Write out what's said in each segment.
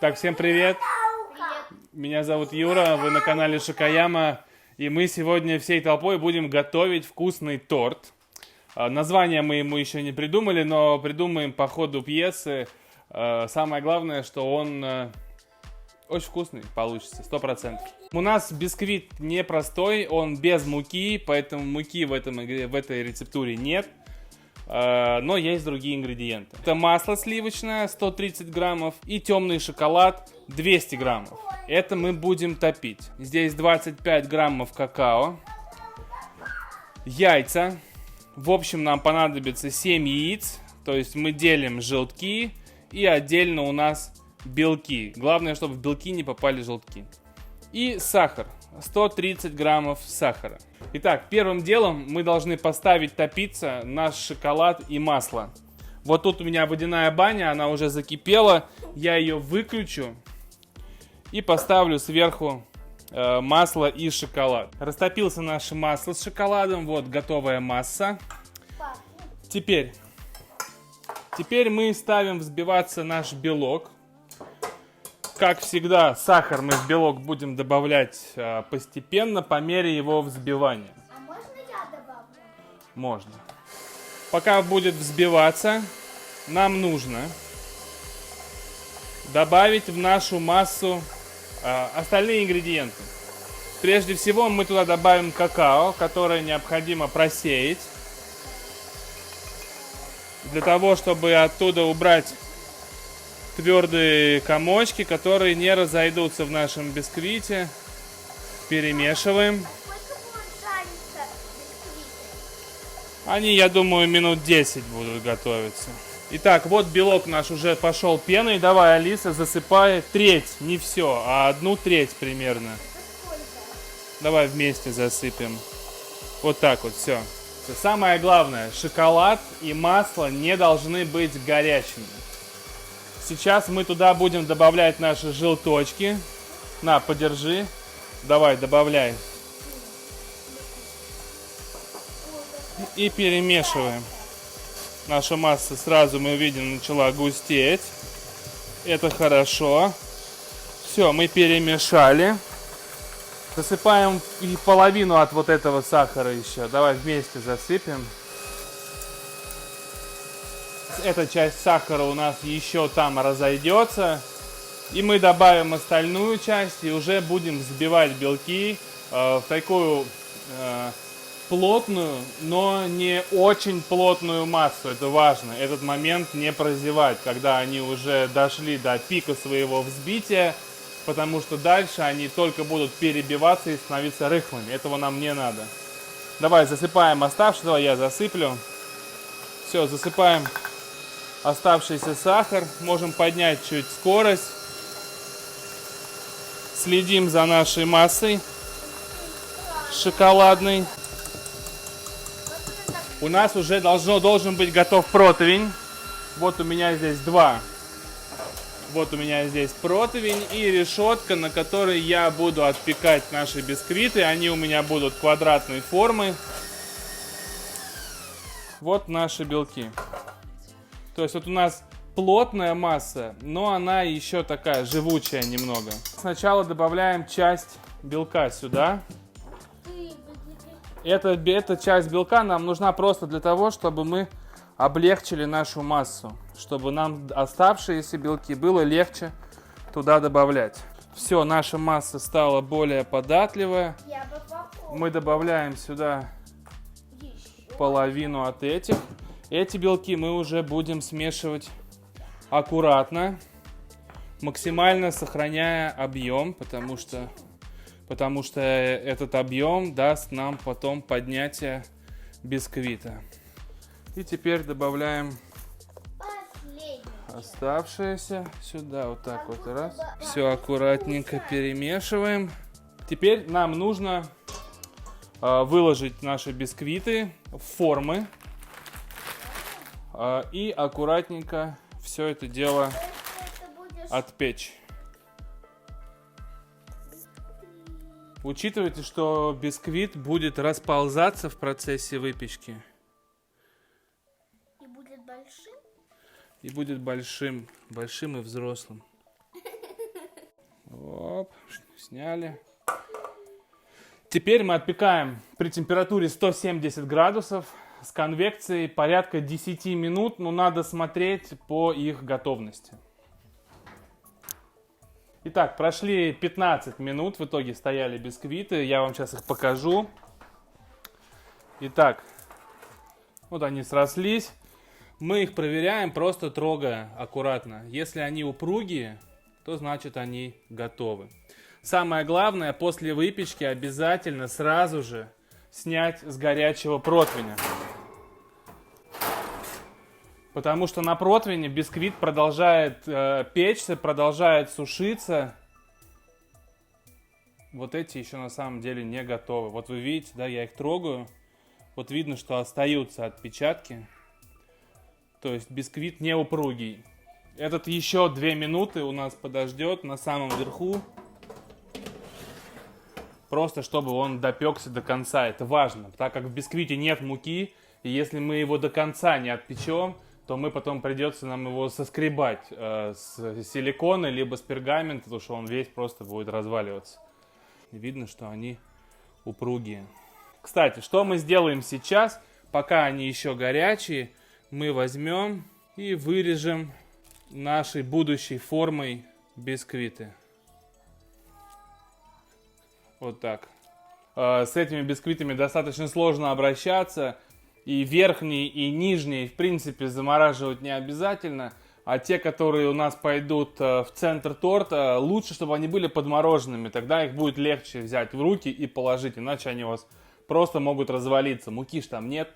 Так, всем привет. Меня зовут Юра, вы на канале Шокояма. И мы сегодня всей толпой будем готовить вкусный торт. Название мы ему еще не придумали, но придумаем по ходу пьесы. Самое главное, что он очень вкусный получится, 100%. У нас бисквит непростой, он без муки, поэтому муки в этой рецептуре нет. Но есть другие ингредиенты. Это масло сливочное 130 граммов и темный шоколад 200 граммов. Это мы будем топить. Здесь 25 граммов какао, яйца. В общем, нам понадобится 7 яиц. То есть мы делим желтки и отдельно у нас белки. Главное, чтобы в белки не попали желтки. И сахар. 130 граммов сахара. Итак, первым делом мы должны поставить топиться наш шоколад и масло. Вот тут у меня водяная баня, она уже закипела. Я ее выключу и поставлю сверху масло и шоколад. Растопился наше масло с шоколадом. Вот готовая масса. Теперь мы ставим взбиваться наш белок. Как всегда, сахар мы в белок будем добавлять постепенно, по мере его взбивания. А можно я добавлю? Можно. Пока будет взбиваться, нам нужно добавить в нашу массу остальные ингредиенты. Прежде всего мы туда добавим какао, которое необходимо просеять. Для того, чтобы оттуда убрать твердые комочки, которые не разойдутся в нашем бисквите. Перемешиваем. Сколько будет жариться бисквиты? Они, я думаю, минут 10 будут готовиться. Итак, вот белок наш уже пошел пеной. Давай, Алиса, засыпай треть, не все, а 1/3 примерно. Сколько? Давай вместе засыпем. Вот так вот, все. Самое главное, шоколад и масло не должны быть горячими. Сейчас мы туда будем добавлять наши желточки. На, подержи. Давай, добавляй. И перемешиваем. Наша масса сразу, мы видим, начала густеть. Это хорошо. Все, мы перемешали. Засыпаем и половину от вот этого сахара еще. Давай вместе засыпем. Эта часть сахара у нас еще там разойдется. И мы добавим остальную часть и уже будем взбивать белки в такую плотную, но не очень плотную массу. Это важно. Этот момент не прозевать, когда они уже дошли до пика своего взбития, потому что дальше они только будут перебиваться и становиться рыхлыми. Этого нам не надо. Давай засыпаем оставшееся. Давай я засыплю. Все, засыпаем оставшийся сахар. Можем поднять чуть скорость. Следим за нашей массой шоколадной. У нас уже должен быть готов противень. Вот у меня здесь 2. Вот у меня здесь противень и решетка, на которой я буду отпекать наши бисквиты. Они у меня будут квадратной формы. Вот наши белки. То есть вот у нас плотная масса, но она еще такая живучая немного. Сначала добавляем часть белка сюда. Эта часть белка нам нужна просто для того, чтобы мы облегчили нашу массу. Чтобы нам оставшиеся белки было легче туда добавлять. Все, наша масса стала более податливая. Мы добавляем сюда половину от этих. Эти белки мы уже будем смешивать аккуратно, максимально сохраняя объем, потому что этот объем даст нам потом поднятие бисквита. И теперь добавляем оставшееся сюда, вот так вот раз. Все аккуратненько перемешиваем. Теперь нам нужно выложить наши бисквиты в формы. И аккуратненько все это дело отпечь. Учитывайте, что бисквит будет расползаться в процессе выпечки. И будет большим? И будет большим и взрослым. Оп, сняли. Теперь мы отпекаем при температуре 170 градусов с конвекцией порядка 10 минут, но надо смотреть по их готовности. Итак, прошли 15 минут, в итоге стояли бисквиты, я вам сейчас их покажу. Итак, вот они срослись. Мы их проверяем, просто трогая аккуратно. Если они упругие, то значит они готовы. Самое главное, после выпечки обязательно сразу же снять с горячего противня. Потому что на противне бисквит продолжает печься, продолжает сушиться. Вот эти еще на самом деле не готовы. Вот вы видите, да, я их трогаю. Вот видно, что остаются отпечатки. То есть бисквит не упругий. Этот еще 2 минуты у нас подождет на самом верху. Просто чтобы он допекся до конца. Это важно, так как в бисквите нет муки. И если мы его до конца не отпечем, то мы потом придется нам его соскребать с силикона, либо с пергамента, потому что он весь просто будет разваливаться. И видно, что они упругие. Кстати, что мы сделаем сейчас, пока они еще горячие, мы возьмем и вырежем нашей будущей формой бисквиты. Вот так. С этими бисквитами достаточно сложно обращаться. И верхний, и нижний, в принципе, замораживать не обязательно. А те, которые у нас пойдут в центр торта, лучше, чтобы они были подмороженными. Тогда их будет легче взять в руки и положить. Иначе они у вас просто могут развалиться. Муки ж там нет.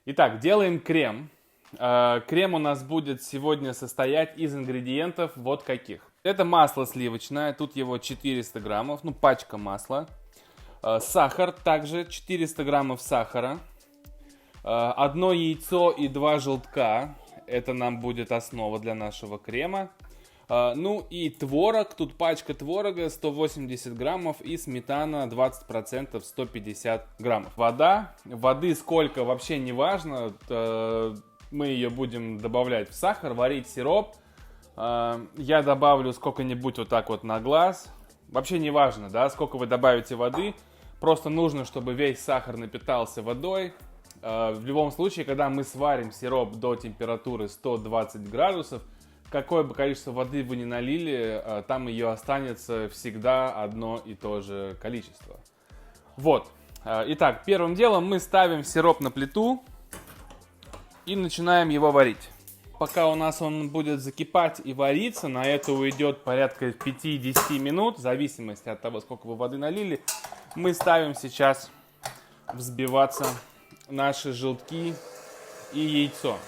Итак, делаем крем. Крем у нас будет сегодня состоять из ингредиентов вот каких. Это масло сливочное. Тут его 400 граммов. Ну, пачка масла. Сахар. Также 400 граммов сахара. 1 яйцо и 2 желтка. Это нам будет основа для нашего крема. Ну и творог. Тут пачка творога 180 граммов и сметана 20%, 150 граммов. Вода. Воды сколько вообще не важно. Мы ее будем добавлять в сахар, варить сироп. Я добавлю сколько-нибудь вот так вот на глаз. Вообще не важно, да, сколько вы добавите воды. Просто нужно, чтобы весь сахар напитался водой. В любом случае, когда мы сварим сироп до температуры 120 градусов, какое бы количество воды вы ни налили, там ее останется всегда одно и то же количество. Вот. Итак, первым делом мы ставим сироп на плиту и начинаем его варить. Пока у нас он будет закипать и вариться, на это уйдет порядка 5-10 минут, в зависимости от того, сколько вы воды налили. Мы ставим сейчас взбиваться наши желтки и яйцо.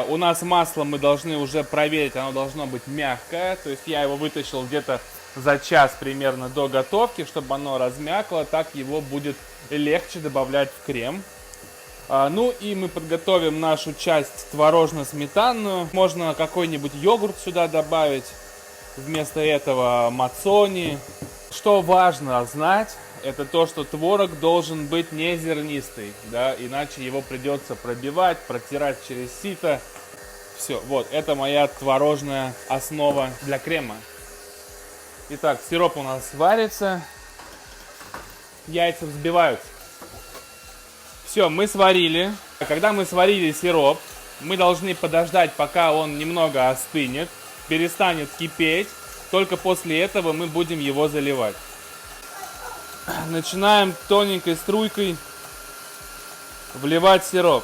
У нас масло мы должны уже проверить, оно должно быть мягкое. То есть я его вытащил где-то за час примерно до готовки, чтобы оно размякло. Так его будет легче добавлять в крем. Ну и мы подготовим нашу часть творожно-сметанную. Можно какой-нибудь йогурт сюда добавить. Вместо этого мацони. Что важно знать, это то, что творог должен быть не зернистый, да, иначе его придется пробивать, протирать через сито. Все, вот, это моя творожная основа для крема. Итак, сироп у нас варится, яйца взбиваются. Все, мы сварили. Когда мы сварили сироп, мы должны подождать, пока он немного остынет, перестанет кипеть. Только после этого мы будем его заливать. Начинаем тоненькой струйкой вливать сироп.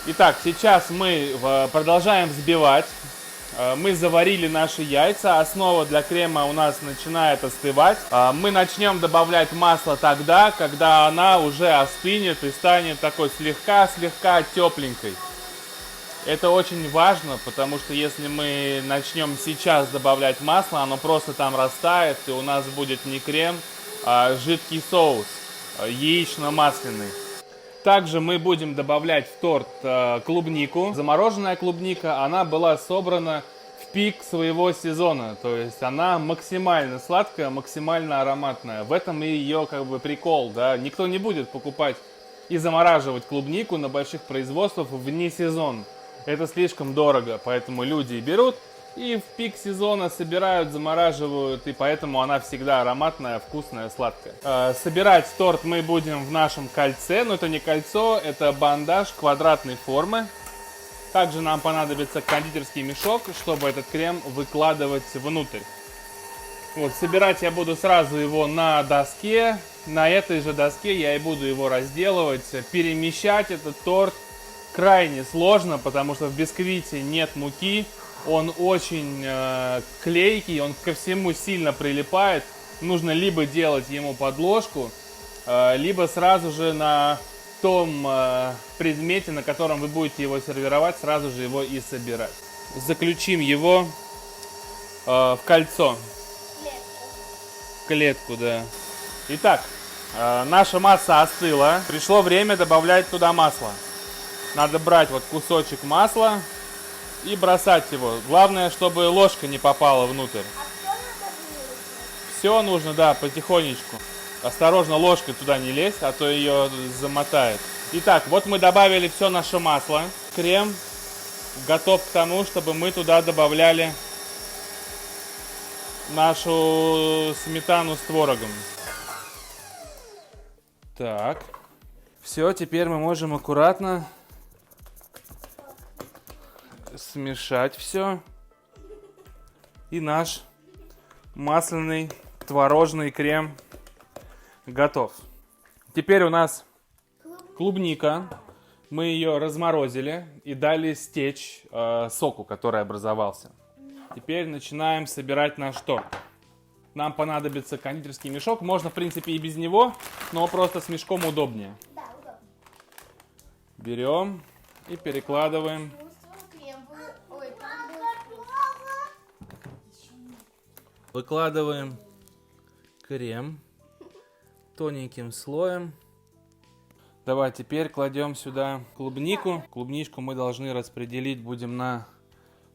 Итак, сейчас мы продолжаем взбивать. Мы заварили наши яйца. Основа для крема у нас начинает остывать. Мы начнем добавлять масло тогда, когда она уже остынет и станет такой слегка тепленькой. Это очень важно, потому что если мы начнем сейчас добавлять масло, оно просто там растает, и у нас будет не крем, а жидкий соус, яично-масляный. Также мы будем добавлять в торт клубнику. Замороженная клубника, она была собрана в пик своего сезона, то есть она максимально сладкая, максимально ароматная. В этом и ее как бы прикол, да. Никто не будет покупать и замораживать клубнику на больших производствах вне сезон. это слишком дорого, поэтому люди берут и в пик сезона собирают, замораживают, и поэтому она всегда ароматная, вкусная, сладкая. Собирать торт мы будем в нашем кольце, но это не кольцо, это бандаж квадратной формы. Также нам понадобится кондитерский мешок, чтобы этот крем выкладывать внутрь. Вот, собирать я буду сразу его на доске. На этой же доске я и буду его разделывать. Перемещать этот торт крайне сложно, потому что в бисквите нет муки. Он очень клейкий, он ко всему сильно прилипает. Нужно либо делать ему подложку, либо сразу же на том предмете, на котором вы будете его сервировать, сразу же его и собирать. Заключим его в кольцо. Клетку, да. Итак, наша масса остыла. Пришло время добавлять туда масло. Надо брать вот кусочек масла и бросать его. Главное, чтобы ложка не попала внутрь. Все нужно, да, потихонечку. Осторожно, ложкой туда не лезь, а то ее замотает. Итак, вот мы добавили все наше масло. Крем готов к тому, чтобы мы туда добавляли нашу сметану с творогом. Так. Все, теперь мы можем аккуратно смешать все. И наш масляный творожный крем готов. Теперь у нас клубника. Мы ее разморозили и дали стечь соку, который образовался. Теперь начинаем собирать наш торт. Нам понадобится кондитерский мешок. Можно, в принципе, и без него, но просто с мешком удобнее. Да, удобно. Берем и перекладываем. Выкладываем крем тоненьким слоем. Давай теперь кладем сюда клубнику. Клубничку мы должны распределить будем на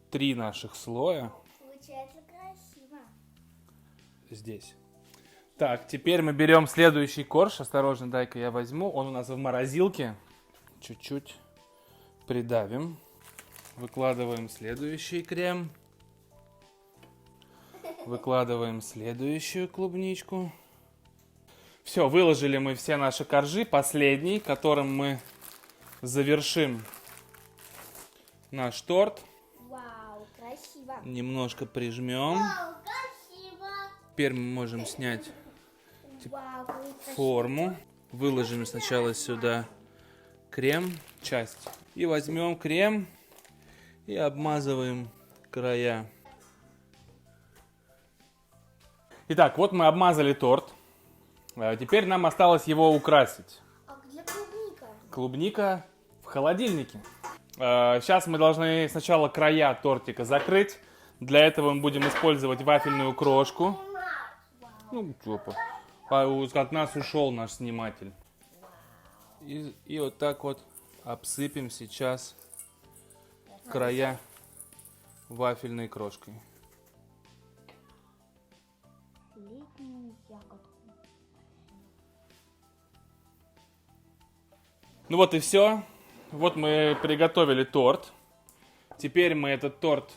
3 наших слоя. Получается красиво. Здесь. Так, теперь мы берем следующий корж. Осторожно, дай-ка я возьму. Он у нас в морозилке. Чуть-чуть придавим. Выкладываем следующий крем. Выкладываем следующую клубничку. Все, выложили мы все наши коржи. Последний, которым мы завершим наш торт. Вау, красиво. Немножко прижмем. Вау, красиво. Теперь мы можем снять Вау, красиво. форму. Выложим сначала сюда крем, часть. И возьмем крем и обмазываем края. Итак, вот мы обмазали торт. Теперь нам осталось его украсить. А где клубника? Клубника в холодильнике. Сейчас мы должны сначала края тортика закрыть. Для этого мы будем использовать вафельную крошку. Ну, жопа. От нас ушел наш сниматель. И вот так вот обсыпем сейчас края вафельной крошкой. Летнюю ягодку. Ну вот и все. Вот мы приготовили торт. Теперь мы этот торт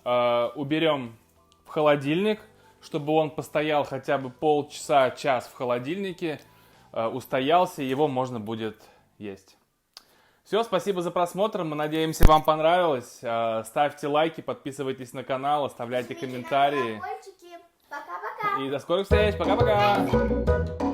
уберем в холодильник, чтобы он постоял хотя бы полчаса-час в холодильнике, устоялся, и его можно будет есть. Все, спасибо за просмотр. Мы надеемся, вам понравилось. Ставьте лайки, подписывайтесь на канал, оставляйте комментарии. Пока-пока. И до скорых встреч. Пока-пока.